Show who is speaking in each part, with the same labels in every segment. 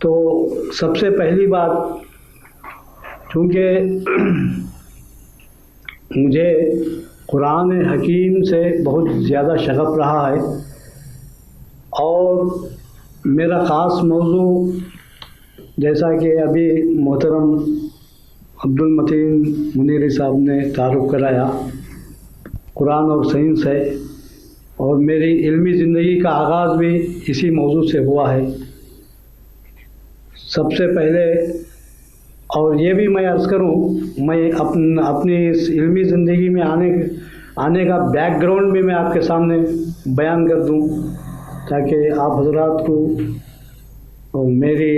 Speaker 1: تو سب سے پہلی بات، چونکہ مجھے قرآن حکیم سے بہت زیادہ شغف رہا ہے، اور میرا خاص موضوع جیسا کہ ابھی محترم عبد المتین منیری صاحب نے تعارف کرایا، قرآن اور سائنس ہے، اور میری علمی زندگی کا آغاز بھی اسی موضوع سے ہوا ہے۔ سب سے پہلے، اور یہ بھی میں عرض کروں، میں اپنی اس علمی زندگی میں آنے کا بیک گراؤنڈ بھی میں آپ کے سامنے بیان کر دوں، تاکہ آپ حضرات کو میری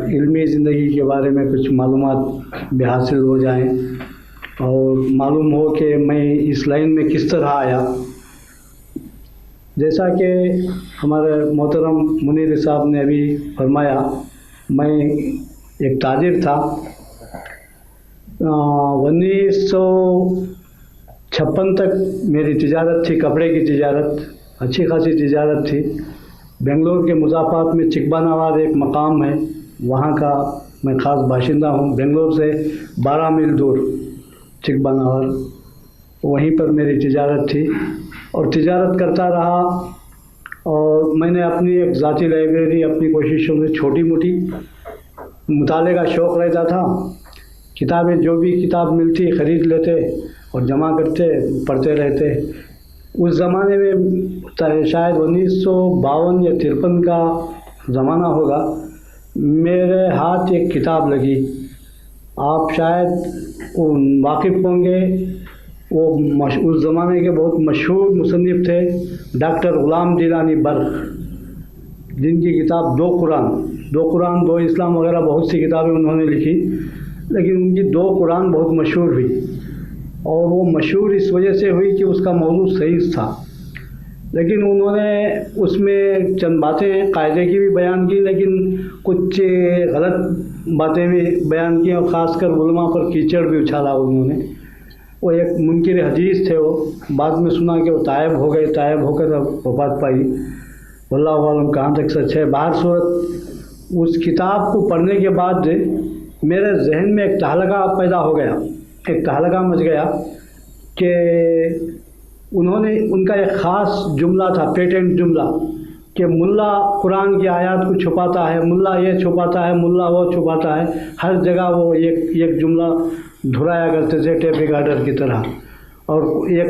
Speaker 1: علمی زندگی کے بارے میں کچھ معلومات بھی حاصل ہو جائیں، اور معلوم ہو کہ میں اس لائن میں کس طرح آیا۔ جیسا کہ ہمارے محترم منیر صاحب نے ابھی فرمایا، میں ایک تاجر تھا۔ 1956 تک میری تجارت تھی، کپڑے کی تجارت، اچھی خاصی تجارت تھی۔ بنگلور کے مضافات میں چکباناواد ایک مقام ہے، وہاں کا میں خاص باشندہ ہوں۔ بنگلور سے 12 میل دور چکباناواد، وہیں پر میری تجارت تھی، اور تجارت کرتا رہا۔ اور میں نے اپنی ایک ذاتی لائبریری اپنی کوششوں میں چھوٹی موٹی مطالعے کا شوق رہتا تھا، کتابیں جو بھی کتاب ملتی خرید لیتے اور جمع کرتے، پڑھتے رہتے۔ اس زمانے میں شاید 1952 یا 53 کا زمانہ ہوگا، میرے ہاتھ ایک کتاب لگی، آپ شاید واقف ہوں گے، وہ اس زمانے کے بہت مشہور مصنف تھے ڈاکٹر غلام جیلانی برق، جن کی کتاب دو قرآن دو اسلام وغیرہ بہت سی کتابیں انہوں نے لکھی، لیکن ان کی دو قرآن بہت مشہور ہوئی، اور وہ مشہور اس وجہ سے ہوئی کہ اس کا موضوع سائنس تھا۔ لیکن انہوں نے اس میں چند باتیں قاعدے کی بھی بیان کی، لیکن کچھ غلط باتیں بھی بیان کی، اور خاص کر علماء پر کیچڑ بھی اچھالا انہوں نے۔ وہ ایک منکر حدیث تھے، وہ بعد میں سنا کہ وہ طائب ہو گئے، طائب ہو کر وفات پائی، واللہ عالم کہاں تک سچ ہے۔ باہر صورت اس کتاب کو پڑھنے کے بعد میرے ذہن میں ایک تہلکہ پیدا ہو گیا، ایک تہلکہ مچ گیا کہ انہوں نے، ان کا ایک خاص جملہ تھا، پیٹنٹ جملہ، کہ ملا قرآن کی آیات کو چھپاتا ہے، ملا یہ چھپاتا ہے، ملا وہ چھپاتا ہے۔ ہر جگہ وہ ایک جملہ دہرایا کرتے تھے ٹیپ ریکارڈر کی طرح، اور ایک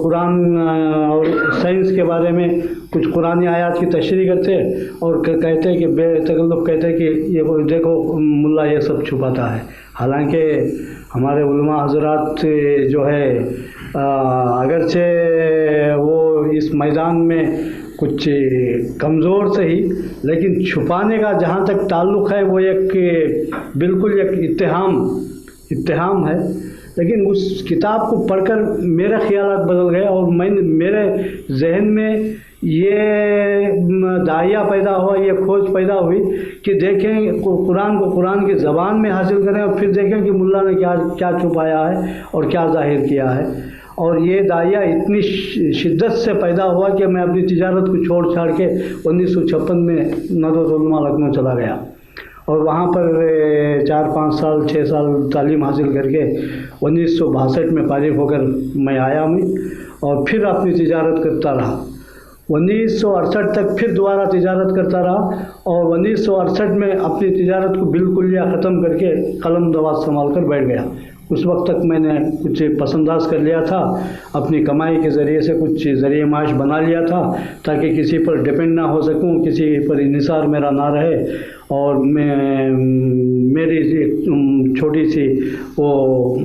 Speaker 1: قرآن اور سائنس کے بارے میں کچھ قرآنی آیات کی تشریح کرتے، اور کہتے کہ بے تکلف کہتے کہ یہ دیکھو ملا یہ سب چھپاتا ہے۔ حالانکہ ہمارے علماء حضرات جو ہے اگرچہ وہ اس میدان میں کچھ کمزور سے ہی، لیکن چھپانے کا جہاں تک تعلق ہے وہ ایک بالکل ایک اتہام ہے۔ لیکن اس کتاب کو پڑھ کر میرے خیالات بدل گئے، اور میرے ذہن میں یہ داعیہ پیدا ہوا، یہ کھوج پیدا ہوئی کہ دیکھیں قرآن کو قرآن کی زبان میں حاصل کریں، اور پھر دیکھیں کہ ملا نے کیا چھپایا ہے اور کیا ظاہر کیا ہے۔ اور یہ داعیہ اتنی شدت سے پیدا ہوا کہ میں اپنی تجارت کو چھاڑ کے 1956 میں ندوۃ العلماء لکھنؤ چلا گیا، اور وہاں پر 6 سال تعلیم حاصل کر کے 1962 میں فارغ ہو کر میں آیا ہوں، اور پھر اپنی تجارت کرتا رہا۔ 1968 تک پھر دوبارہ تجارت کرتا رہا، اور 1968 میں اپنی تجارت کو بالکل ختم کر کے قلم دوات سنبھال کر بیٹھ گیا۔ اس وقت تک میں نے کچھ پسنداز کر لیا تھا، اپنی کمائی کے ذریعے سے کچھ ذریعہ معاش بنا لیا تھا، تاکہ کسی پر ڈپینڈ نہ ہو سکوں، کسی پر انحصار میرا نہ رہے، اور میری چھوٹی سی وہ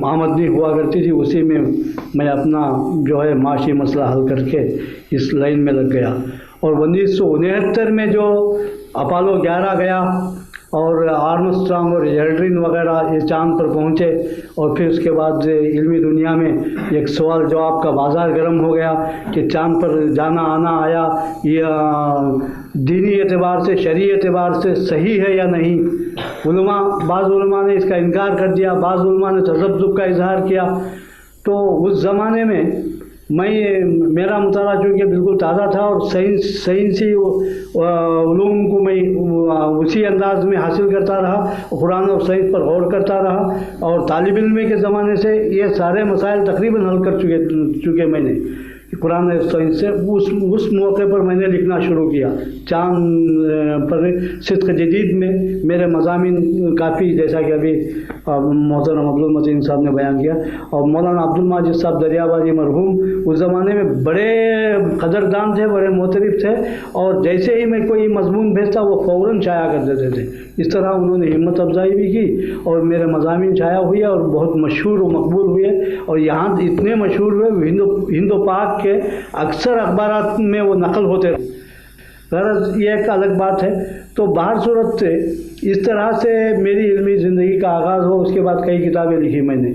Speaker 1: آمدنی ہوا کرتی تھی، اسی میں میں اپنا جو ہے معاشی مسئلہ حل کر کے اس لائن میں لگ گیا۔ اور 1969 میں جو اپولو 11 گیا، اور آرمسٹرانگ اور ایلڈرن وغیرہ یہ چاند پر پہنچے، اور پھر اس کے بعد علمی دنیا میں ایک سوال جواب کا بازار گرم ہو گیا کہ چاند پر جانا آنا آیا، یہ دینی اعتبار سے، شرعی اعتبار سے صحیح ہے یا نہیں۔ بعض علماء نے اس کا انکار کر دیا، بعض علماء نے تذبذب کا اظہار کیا۔ تو اس زمانے میں میرا مطالعہ چونکہ بالکل تازہ تھا اور سائنسی علوم کو میں اسی انداز میں حاصل کرتا رہا، قرآن اور سائنس پر غور کرتا رہا، اور طالب علم کے زمانے سے یہ سارے مسائل تقریباً حل کر چکے میں نے قرآن اور سائنس سے۔ اس موقع پر میں نے لکھنا شروع کیا۔ چاند پر صدق جدید میں میرے مضامین کافی، جیسا کہ ابھی محترم عبدالمتین صاحب نے بیان کیا، اور مولانا عبدالماجد صاحب دریابادی مرحوم اس زمانے میں بڑے قدردان تھے، بڑے معترف تھے، اور جیسے ہی میں کوئی مضمون بھیجتا وہ فوراً شائع کر دیتے تھے۔ اس طرح انہوں نے ہمت افزائی بھی کی اور میرے مضامین شائع ہوئے اور بہت مشہور و مقبول ہوئے، اور یہاں اتنے مشہور ہوئے ہند و پاک کے اکثر اخبارات میں وہ نقل ہوتے رہے۔ غرض یہ ایک الگ بات ہے۔ تو باہر صورت سے اس طرح سے میری علمی زندگی کا آغاز ہوا۔ اس کے بعد کئی کتابیں لکھی میں نے۔